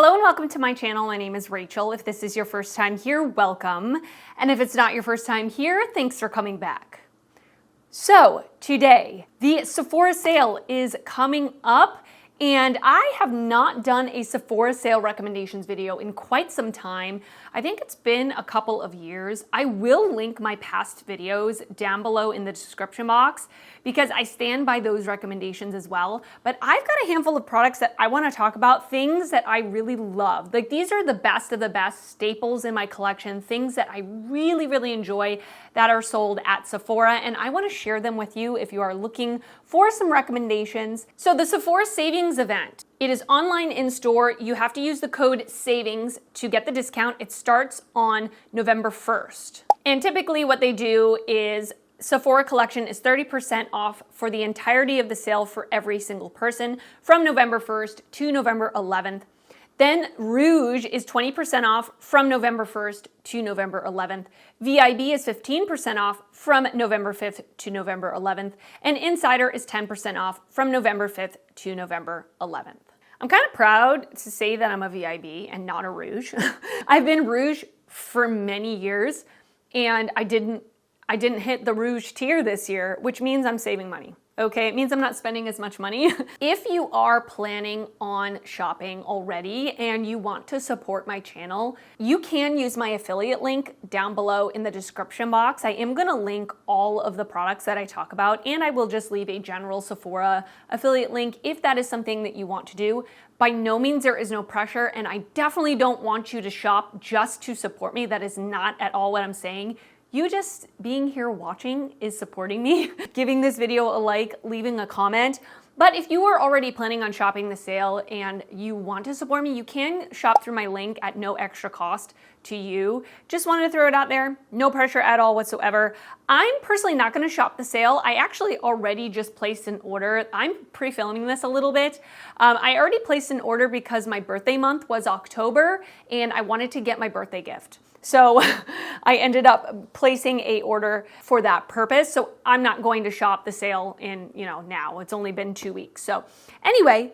Hello and welcome to my channel. My name is Rachel. If this is your first time here, welcome. And if it's not your first time here, thanks for coming back. So today, the Sephora sale is coming up, and I have not done a Sephora sale recommendations video in quite some time. I think it's been a couple of years. I will link my past videos down below in the description box because I stand by those recommendations as well. But I've got a handful of products that I want to talk about, things that I really love. Like, these are the best of the best staples in my collection, things that I really enjoy that are sold at Sephora, and I want to share them with you if you are looking for some recommendations. So the Sephora Savings event, it is online in store. You have to use the code SAVINGS to get the discount. It starts on November 1st. And typically what they do is Sephora collection is 30% off for the entirety of the sale for every single person from November 1st to November 11th. Then Rouge is 20% off from November 1st to November 11th. VIB is 15% off from November 5th to November 11th. And Insider is 10% off from November 5th to November 11th. I'm kind of proud to say that I'm a VIB and not a Rouge. I've been Rouge for many years, and I didn't hit the Rouge tier this year, which means I'm saving money. Okay, it means I'm not spending as much money. If you are planning on shopping already and you want to support my channel, you can use my affiliate link down below in the description box. I am gonna link all of the products that I talk about, and I will just leave a general Sephora affiliate link if that is something that you want to do. By no means there is no pressure, and I definitely don't want you to shop just to support me. That is not at all what I'm saying. You just being here watching is supporting me, giving this video a like, leaving a comment. But if you are already planning on shopping the sale and you want to support me, you can shop through my link at no extra cost to you. Just wanted to throw it out there. No pressure at all whatsoever. I'm personally not going to shop the sale. I actually already just placed an order. I'm pre-filming this a little bit. I already placed an order because my birthday month was October and I wanted to get my birthday gift. So I ended up placing an order for that purpose. So I'm not going to shop the sale in, now. It's only been 2 weeks. So anyway,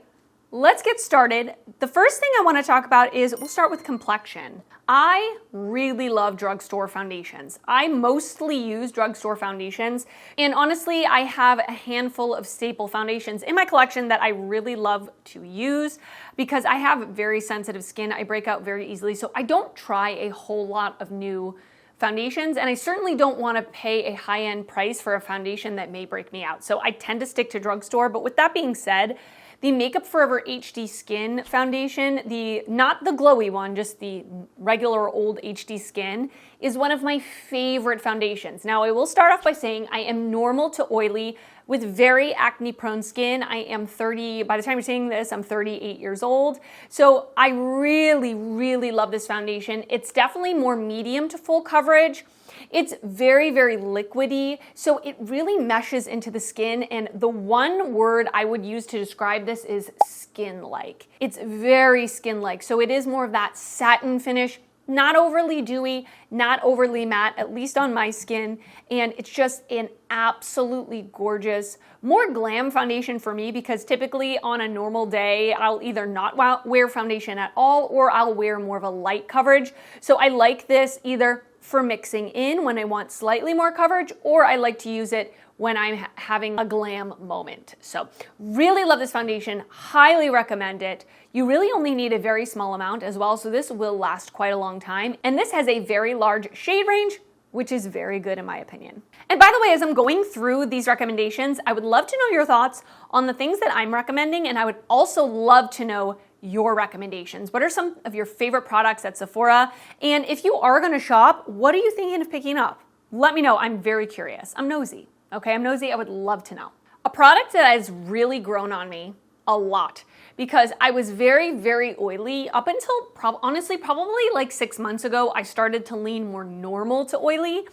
let's get started. The first thing I want to talk about is we'll start with Complexion. I really love drugstore foundations. I mostly use drugstore foundations, and honestly, I have a handful of staple foundations in my collection that I really love to use because I have very sensitive skin. I break out very easily, so I don't try a whole lot of new foundations, and I certainly don't want to pay a high-end price for a foundation that may break me out. So I tend to stick to drugstore, but with that being said, the Makeup Forever HD Skin Foundation, not the glowy one, just the regular old HD Skin, is one of my favorite foundations. Now, I will start off by saying I am normal to oily with very acne-prone skin. I am 30, by the time you're seeing this, I'm 38 years old. So I really love this foundation. It's definitely more medium to full coverage. It's very liquidy, so it really meshes into the skin, and the one word I would use to describe this is skin-like. It's very skin-like, so it is more of that satin finish, not overly dewy, not overly matte, at least on my skin, and it's just an absolutely gorgeous, more glam foundation for me because typically on a normal day, I'll either not wear foundation at all or I'll wear more of a light coverage. So I like this either for mixing in when I want slightly more coverage, or I like to use it when I'm having a glam moment. So really love this foundation, highly recommend it. You really only need a very small amount as well, so this will last quite a long time. And this has a very large shade range, which is very good in my opinion. And by the way, as I'm going through these recommendations, I would love to know your thoughts on the things that I'm recommending, and I would also love to know your recommendations. What are some of your favorite products at Sephora? And if you are gonna shop, what are you thinking of picking up? Let me know, I'm very curious. I'm nosy, okay? I'm nosy, I would love to know. A product that has really grown on me a lot because I was very oily up until honestly, probably like 6 months ago, I started to lean more normal to oily.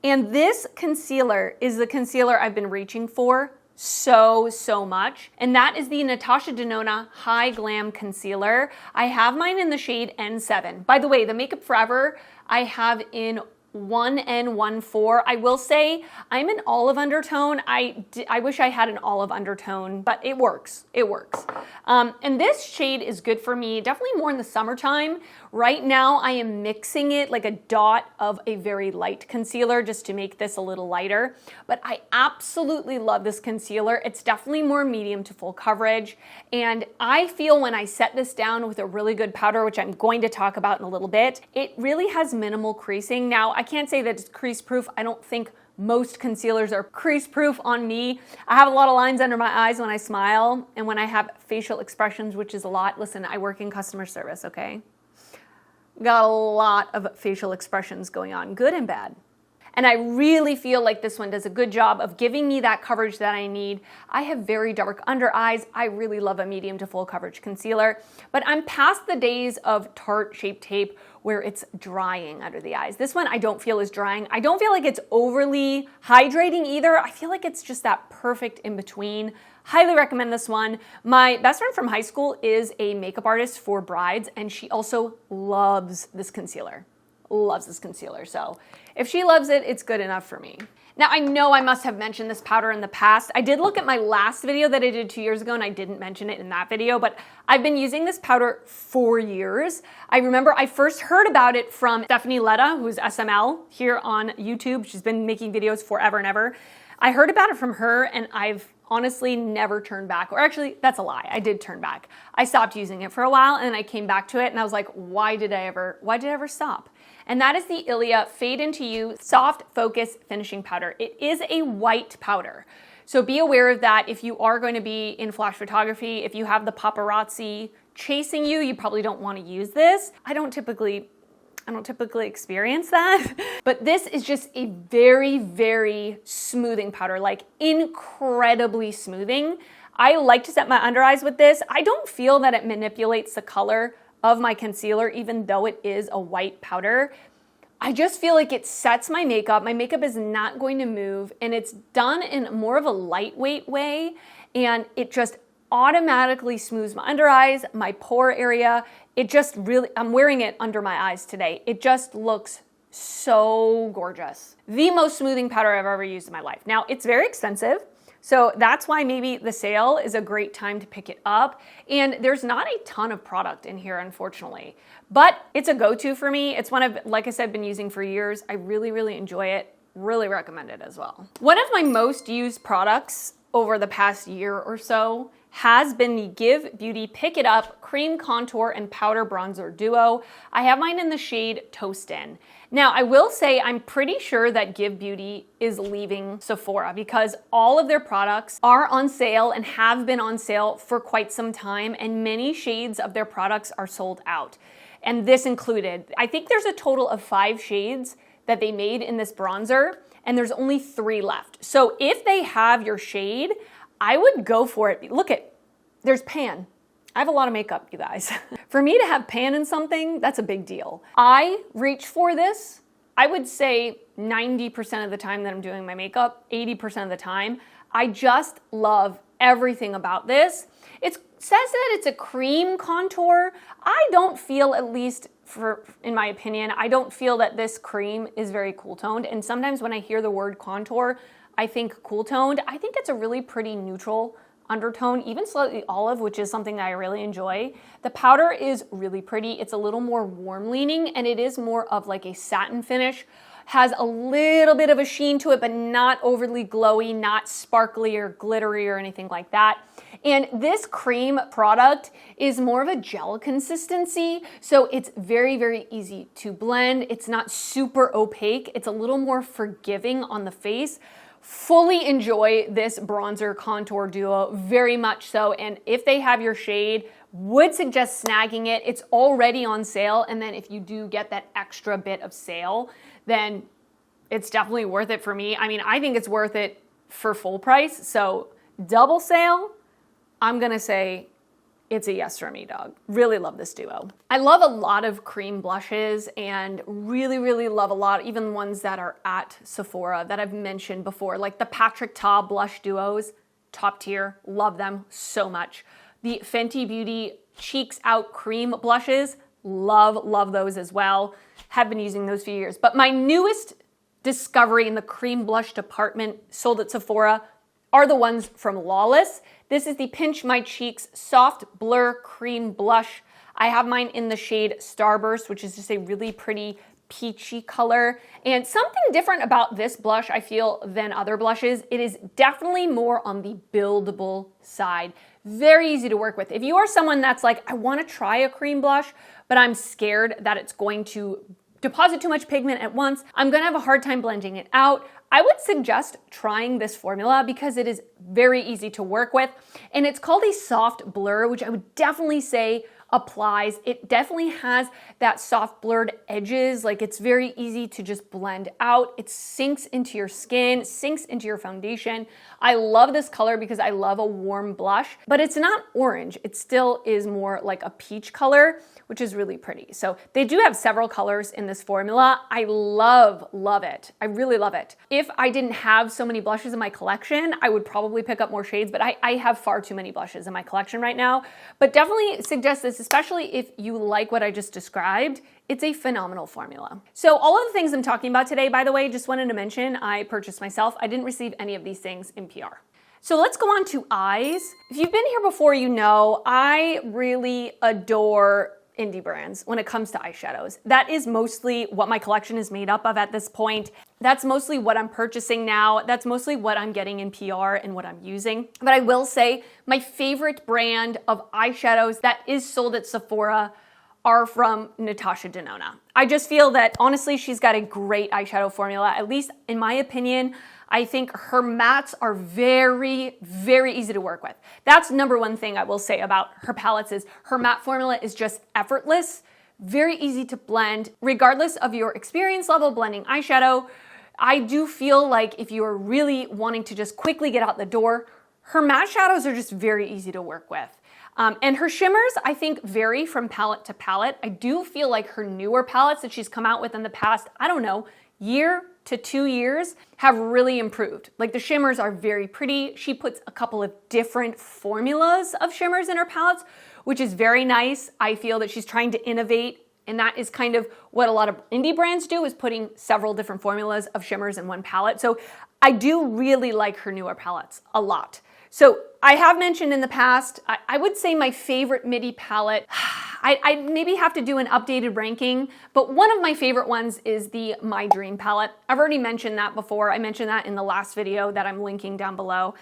And this concealer is the concealer I've been reaching for so much, and that is the Natasha Denona High Glam Concealer. I have mine in the shade N7. By the way, the Makeup Forever I have in 1N14. I will say I'm an olive undertone. I wish I had an olive undertone, but it works. It works. And this shade is good for me, definitely more in the summertime. Right now I am mixing it like a dot of a very light concealer just to make this a little lighter. But I absolutely love this concealer. It's definitely more medium to full coverage. And I feel when I set this down with a really good powder, which I'm going to talk about in a little bit, it really has minimal creasing. Now, I can't say that it's crease proof. I don't think most concealers are crease proof on me. I have a lot of lines under my eyes when I smile and when I have facial expressions, which is a lot. Listen, I work in customer service, okay? Got a lot of facial expressions going on, good and bad. And I really feel like this one does a good job of giving me that coverage that I need. I have very dark under eyes. I really love a medium to full coverage concealer, but I'm past the days of Tarte Shape Tape where it's drying under the eyes. This one I don't feel is drying. I don't feel like it's overly hydrating either. I feel like it's just that perfect in between. Highly recommend this one. My best friend from high school is a makeup artist for brides, and she also loves this concealer. Loves this concealer. So if she loves it, it's good enough for me. Now, I know I must have mentioned this powder in the past. I did look at my last video that I did 2 years ago and I didn't mention it in that video, but I've been using this powder for years. I remember I first heard about it from Stephanie Letta, who's SML here on YouTube. She's been making videos forever and ever. I heard about it from her and I've honestly never turned back. Or actually, that's a lie. I did turn back. I stopped using it for a while and then I came back to it and I was like, why did I ever stop? And that is the Ilia Fade Into You Soft Focus Finishing Powder. It is a white powder. So be aware of that if you are going to be in flash photography. If you have the paparazzi chasing you, you probably don't want to use this. I don't typically experience that, but this is just a very, very smoothing powder, like incredibly smoothing. I like to set my under eyes with this. I don't feel that it manipulates the color of my concealer, even though it is a white powder. I just feel like it sets my makeup. My makeup is not going to move, and it's done in more of a lightweight way, and it just automatically smooths my under eyes, my pore area. It just really, I'm wearing it under my eyes today. It just looks so gorgeous. The most smoothing powder I've ever used in my life. Now, it's very expensive, so that's why maybe the sale is a great time to pick it up. And there's not a ton of product in here, unfortunately, but it's a go-to for me. It's one I've, like I said, been using for years. I really, really enjoy it. Really recommend it as well. One of my most used products over the past year or so has been the Give Beauty Pick It Up Cream Contour and Powder Bronzer Duo. I have mine in the shade Toastin'. Now, I will say I'm pretty sure that Give Beauty is leaving Sephora because all of their products are on sale and have been on sale for quite some time, and many shades of their products are sold out. And this included, I think there's a total of 5 shades that they made in this bronzer, and there's only 3 left. So if they have your shade, I would go for it. Look at, there's pan. I have a lot of makeup, you guys. For me to have pan in something, that's a big deal. I reach for this, I would say 90% of the time that I'm doing my makeup, 80% of the time. I just love everything about this. It says that it's a cream contour. I don't feel, at least in my opinion, I don't feel that this cream is very cool toned. And sometimes when I hear the word contour, I think cool toned. I think it's a really pretty neutral undertone, even slightly olive, which is something that I really enjoy. The powder is really pretty. It's a little more warm leaning and it is more of like a satin finish. Has a little bit of a sheen to it, but not overly glowy, not sparkly or glittery or anything like that. And this cream product is more of a gel consistency, so it's very, very easy to blend. It's not super opaque. It's a little more forgiving on the face. Fully enjoy this bronzer contour duo, very much so. And if they have your shade, would suggest snagging it. It's already on sale. And then if you do get that extra bit of sale, then it's definitely worth it for me. I mean, I think it's worth it for full price. So double sale, I'm gonna say it's a yes for me, dog. Really love this duo. I love a lot of cream blushes and really, really love a lot, even ones that are at Sephora that I've mentioned before, like the Patrick Ta blush duos, top tier, love them so much. The Fenty Beauty Cheeks Out cream blushes, Love, love those as well. Have been using those for years. But my newest discovery in the cream blush department sold at Sephora are the ones from Lawless. This is the Pinch My Cheeks Soft Blur Cream Blush. I have mine in the shade Starburst, which is just a really pretty peachy color. And something different about this blush, I feel, than other blushes, it is definitely more on the buildable side. Very easy to work with. If you are someone that's like, I want to try a cream blush, but I'm scared that it's going to deposit too much pigment at once, I'm going to have a hard time blending it out, I would suggest trying this formula because it is very easy to work with. And it's called a soft blur, which I would definitely say applies. It definitely has that soft blurred edges. Like, it's very easy to just blend out. It sinks into your skin, sinks into your foundation. I love this color because I love a warm blush, but it's not orange. It still is more like a peach color, which is really pretty. So they do have several colors in this formula. I love it. I really love it. If I didn't have so many blushes in my collection, I would probably pick up more shades, but I have far too many blushes in my collection right now. But definitely suggest this, especially if you like what I just described. It's a phenomenal formula. So all of the things I'm talking about today, by the way, just wanted to mention, I purchased myself. I didn't receive any of these things in PR. So let's go on to eyes. If you've been here before, you know I really adore indie brands when it comes to eyeshadows. That is mostly what my collection is made up of at this point. That's mostly what I'm purchasing now. That's mostly what I'm getting in PR and what I'm using. But I will say my favorite brand of eyeshadows that is sold at Sephora are from Natasha Denona. I just feel that honestly, she's got a great eyeshadow formula. At least in my opinion, I think her mattes are very, very easy to work with. That's number one thing I will say about her palettes is her matte formula is just effortless, very easy to blend. Regardless of your experience level blending eyeshadow, I do feel like if you are really wanting to just quickly get out the door, her matte shadows are just very easy to work with. And her shimmers, I think, vary from palette to palette. I do feel like her newer palettes that she's come out with in the past, I don't know, year to 2 years have really improved. Like, the shimmers are very pretty. She puts a couple of different formulas of shimmers in her palettes, which is very nice. I feel that she's trying to innovate, and that is kind of what a lot of indie brands do, is putting several different formulas of shimmers in one palette. So I do really like her newer palettes a lot. So I have mentioned in the past, I would say my favorite midi palette, I maybe have to do an updated ranking, but one of my favorite ones is the My Dream palette. I've already mentioned that before. I mentioned that in the last video that I'm linking down below.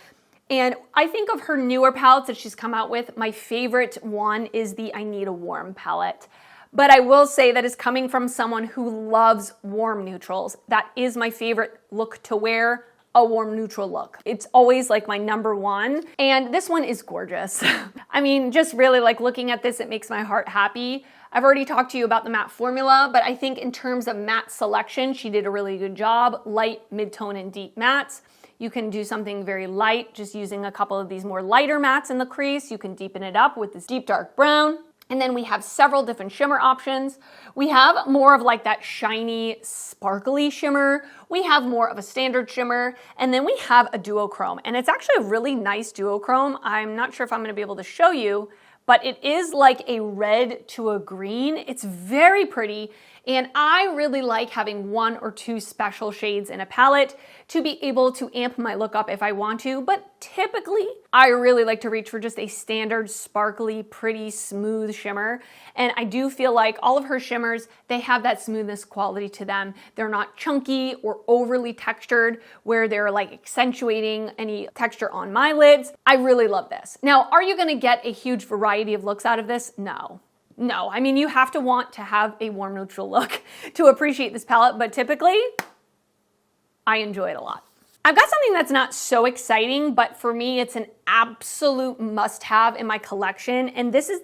And I think of her newer palettes that she's come out with, my favorite one is the I Need a Warm palette. But I will say that is coming from someone who loves warm neutrals. That is my favorite look to wear. A warm neutral look. It's always like my number one. And this one is gorgeous. I mean, just really like looking at this, it makes my heart happy. I've already talked to you about the matte formula, but I think in terms of matte selection, she did a really good job. Light, mid-tone, and deep mattes. You can do something very light, just using a couple of these more lighter mattes in the crease. You can deepen it up with this deep dark brown. And then we have several different shimmer options. We have more of like that shiny, sparkly shimmer. We have more of a standard shimmer. And then we have a duochrome. And it's actually a really nice duochrome. I'm not sure if I'm gonna be able to show you, but it is like a red to a green. It's very pretty. And I really like having 1 or 2 special shades in a palette to be able to amp my look up if I want to. But typically, I really like to reach for just a standard, sparkly, pretty, smooth shimmer. And I do feel like all of her shimmers, they have that smoothness quality to them. They're not chunky or overly textured where they're like accentuating any texture on my lids. I really love this. Now, are you gonna get a huge variety of looks out of this? No. No, I mean, you have to want to have a warm neutral look to appreciate this palette, but typically, I enjoy it a lot. I've got something that's not so exciting, but for me, it's an absolute must-have in my collection, and this is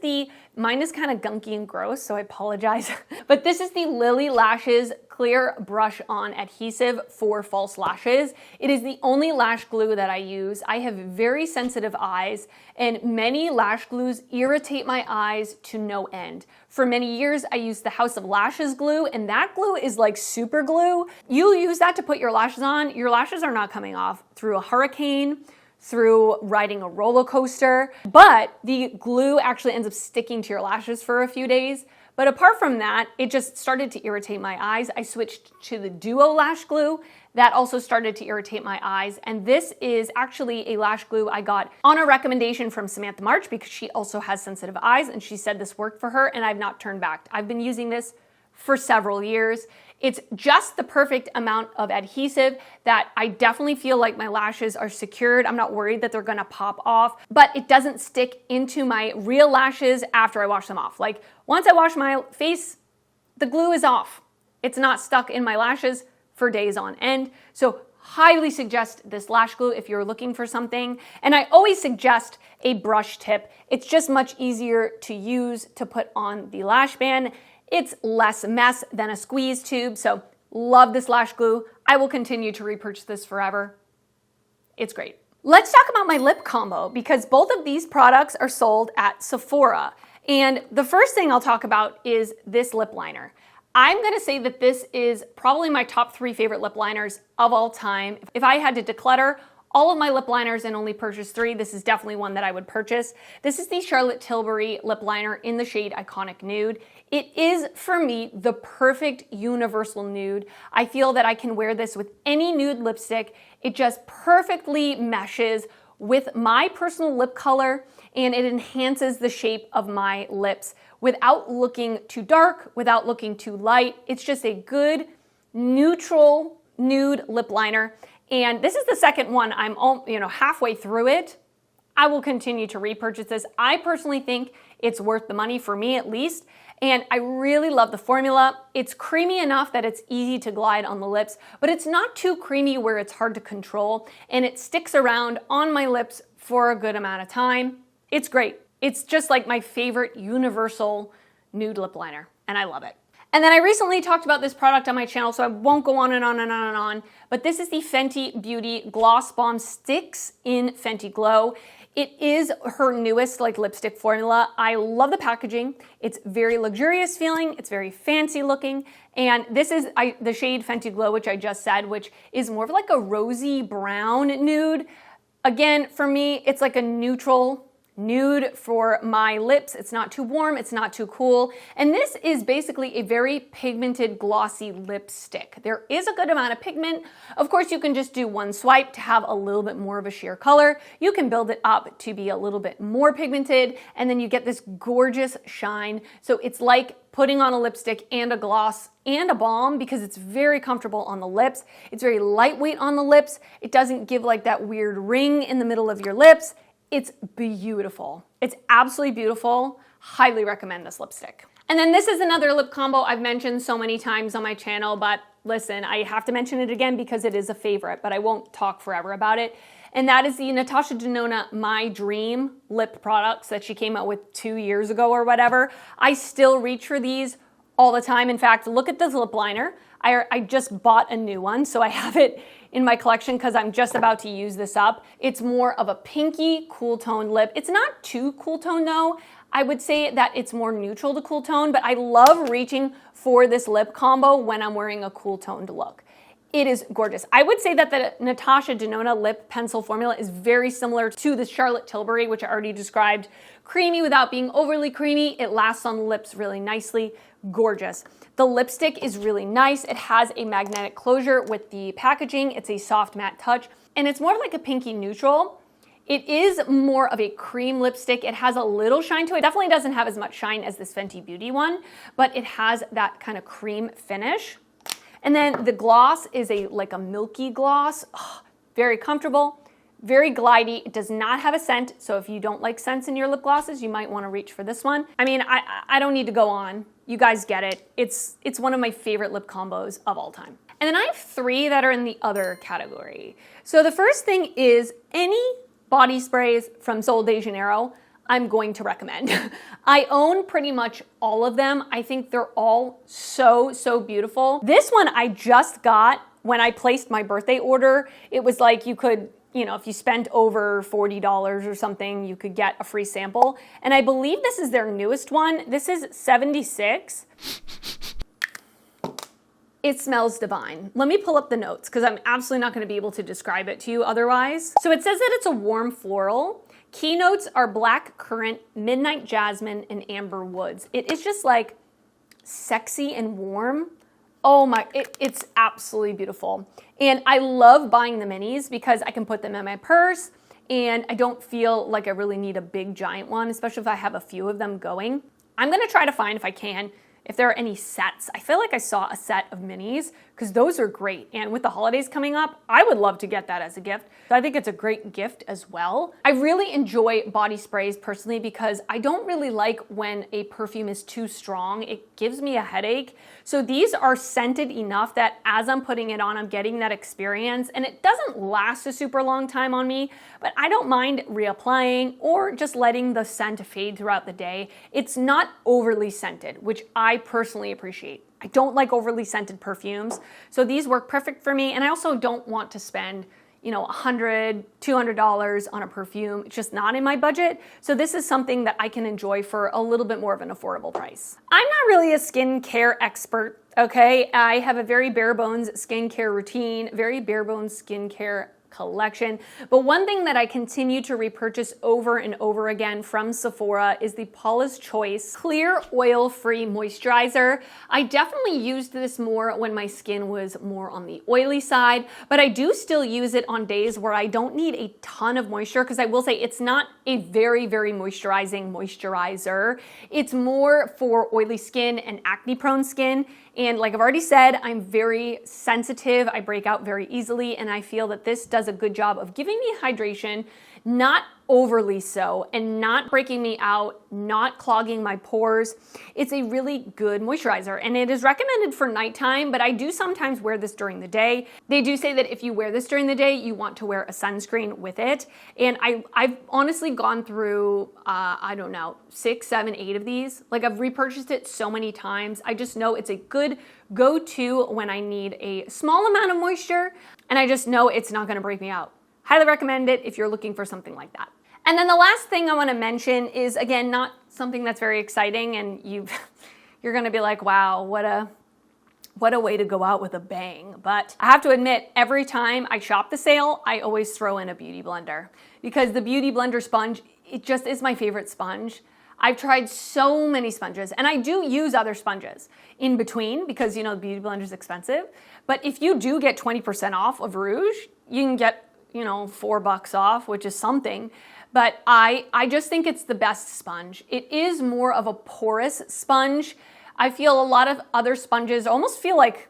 mine is kind of gunky and gross, so I apologize, but this is the Lily Lashes Clear Brush On Adhesive for false lashes. It is the only lash glue that I use. I have very sensitive eyes, and many lash glues irritate my eyes to no end. For many years, I used the House of Lashes glue, and that glue is like super glue. You use that to put your lashes on, your lashes are not coming off through a hurricane, through riding a roller coaster, but the glue actually ends up sticking to your lashes for a few days. But apart from that, it just started to irritate my eyes. I switched to the Duo Lash Glue. That also started to irritate my eyes. And this is actually a lash glue I got on a recommendation from Samantha March because she also has sensitive eyes and she said this worked for her and I've not turned back. I've been using this for several years. It's just the perfect amount of adhesive that I definitely feel like my lashes are secured. I'm not worried that they're gonna pop off, but it doesn't stick into my real lashes after I wash them off. Like once I wash my face, the glue is off. It's not stuck in my lashes for days on end. So highly suggest this lash glue if you're looking for something. And I always suggest a brush tip. It's just much easier to use to put on the lash band. It's less mess than a squeeze tube. So love this lash glue. I will continue to repurchase this forever. It's great. Let's talk about my lip combo because both of these products are sold at Sephora. And the first thing I'll talk about is this lip liner. I'm gonna say that this is probably my top 3 favorite lip liners of all time. If I had to declutter all of my lip liners and only purchase 3, this is definitely one that I would purchase. This is the Charlotte Tilbury lip liner in the shade Iconic Nude. It is, for me, the perfect universal nude. I feel that I can wear this with any nude lipstick. It just perfectly meshes with my personal lip color and it enhances the shape of my lips without looking too dark, without looking too light. It's just a good, neutral nude lip liner. And this is the second one. I'm halfway through it. I will continue to repurchase this. I personally think it's worth the money, for me at least. And I really love the formula. It's creamy enough that it's easy to glide on the lips, but it's not too creamy where it's hard to control. And it sticks around on my lips for a good amount of time. It's great. It's just like my favorite universal nude lip liner, and I love it. And then I recently talked about this product on my channel, so I won't go on and on and on and on, but this is the Fenty Beauty Gloss Bomb Sticks in Fenty Glow. It is her newest lipstick formula. I love the packaging. It's very luxurious feeling. It's very fancy looking. And this is the shade Fenty Glow, which I just said, which is more of like a rosy brown nude. Again, for me, it's like a neutral nude for my lips. It's not too warm, it's not too cool. And this is basically a very pigmented, glossy lipstick. There is a good amount of pigment. Of course, you can just do one swipe to have a little bit more of a sheer color. You can build it up to be a little bit more pigmented, and then you get this gorgeous shine. So it's like putting on a lipstick and a gloss and a balm because it's very comfortable on the lips. It's very lightweight on the lips. It doesn't give like that weird ring in the middle of your lips. It's beautiful. It's absolutely beautiful. Highly recommend this lipstick. And then this is another lip combo I've mentioned so many times on my channel, but listen, I have to mention it again because it is a favorite, but I won't talk forever about it. And that is the Natasha Denona My Dream lip products that she came out with 2 years ago or whatever. I still reach for these all the time. In fact, look at this lip liner. I just bought a new one, so I have it in my collection because I'm just about to use this up. It's more of a pinky cool tone lip. It's not too cool tone though. I would say that it's more neutral to cool tone, but I love reaching for this lip combo when I'm wearing a cool toned look. It is gorgeous. I would say that the Natasha Denona lip pencil formula is very similar to the Charlotte Tilbury, which I already described. Creamy without being overly creamy. It lasts on the lips really nicely. Gorgeous. The lipstick is really nice. It has a magnetic closure with the packaging. It's a soft matte touch, and it's more like a pinky neutral. It is more of a cream lipstick. It has a little shine to it. Definitely doesn't have as much shine as this Fenty Beauty one, but it has that kind of cream finish. And then the gloss is like a milky gloss. Oh, very comfortable, very glidey. It does not have a scent, so if you don't like scents in your lip glosses, you might want to reach for this one. I mean, I don't need to go on. You guys get it. It's one of my favorite lip combos of all time. And then I have 3 that are in the other category. So the first thing is any body sprays from Sol de Janeiro, I'm going to recommend. I own pretty much all of them. I think they're all so, so beautiful. This one I just got when I placed my birthday order. It was like you could, if you spent over $40 or something, you could get a free sample. And I believe this is their newest one. This is 76. It smells divine. Let me pull up the notes because I'm absolutely not going to be able to describe it to you otherwise. So it says that it's a warm floral. Keynotes are black currant, midnight jasmine, and amber woods. It is just like sexy and warm. Oh my, it's absolutely beautiful. And I love buying the minis because I can put them in my purse and I don't feel like I really need a big giant one, especially if I have a few of them going. I'm gonna try to find, if I can, if there are any sets. I feel like I saw a set of minis because those are great. And with the holidays coming up, I would love to get that as a gift. So I think it's a great gift as well. I really enjoy body sprays personally because I don't really like when a perfume is too strong. It gives me a headache. So these are scented enough that as I'm putting it on, I'm getting that experience, and it doesn't last a super long time on me, but I don't mind reapplying or just letting the scent fade throughout the day. It's not overly scented, which I personally appreciate. I don't like overly scented perfumes, so these work perfect for me, and I also don't want to spend $100, $200 on a perfume. It's just not in my budget. So this is something that I can enjoy for a little bit more of an affordable price. I'm not really a skincare expert, okay? I have a very bare bones skincare routine, very bare bones skincare collection. But one thing that I continue to repurchase over and over again from Sephora is the Paula's Choice Clear Oil-Free Moisturizer. I definitely used this more when my skin was more on the oily side, but I do still use it on days where I don't need a ton of moisture, because I will say it's not a very, very moisturizing moisturizer. It's more for oily skin and acne-prone skin. And like I've already said, I'm very sensitive. I break out very easily, and I feel that this does a good job of giving me hydration, not overly so, and not breaking me out, not clogging my pores. It's a really good moisturizer, and it is recommended for nighttime, but I do sometimes wear this during the day. They do say that if you wear this during the day, you want to wear a sunscreen with it. And I've honestly gone through, I don't know, 6, 7, 8 of these. Like, I've repurchased it so many times. I just know it's a good go-to when I need a small amount of moisture, and I just know it's not gonna break me out. Highly recommend it if you're looking for something like that. And then the last thing I want to mention is, again, not something that's very exciting, and you're going to be like, wow, what a way to go out with a bang. But I have to admit, every time I shop the sale, I always throw in a beauty blender, because the beauty blender sponge, it just is my favorite sponge. I've tried so many sponges, and I do use other sponges in between because, the beauty blender is expensive. But if you do get 20% off of Rouge, you can get $4 off, which is something. But I just think it's the best sponge. It is more of a porous sponge. I feel a lot of other sponges almost feel like,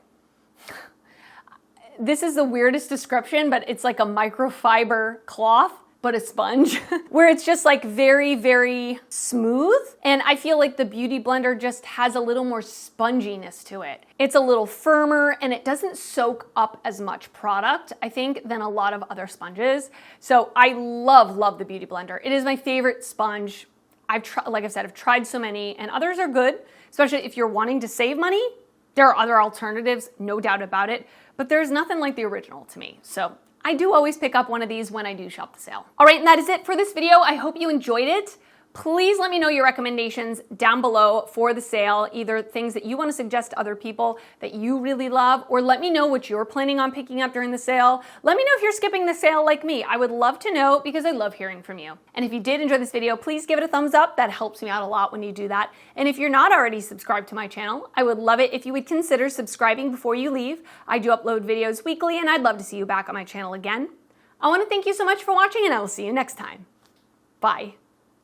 this is the weirdest description, but it's like a microfiber cloth, but a sponge, where it's just like very, very smooth. And I feel like the Beauty Blender just has a little more sponginess to it. It's a little firmer, and it doesn't soak up as much product, I think, than a lot of other sponges. So I love the Beauty Blender. It is my favorite sponge. Like I've said, I've tried so many, and others are good, especially if you're wanting to save money. There are other alternatives, no doubt about it, but there's nothing like the original to me. So I do always pick up one of these when I do shop the sale. All right, and that is it for this video. I hope you enjoyed it. Please let me know your recommendations down below for the sale, either things that you want to suggest to other people that you really love, or let me know what you're planning on picking up during the sale. Let me know if you're skipping the sale like me. I would love to know, because I love hearing from you. And if you did enjoy this video, please give it a thumbs up. That helps me out a lot when you do that. And if you're not already subscribed to my channel, I would love it if you would consider subscribing before you leave. I do upload videos weekly, and I'd love to see you back on my channel again. I want to thank you so much for watching, and I will see you next time. Bye.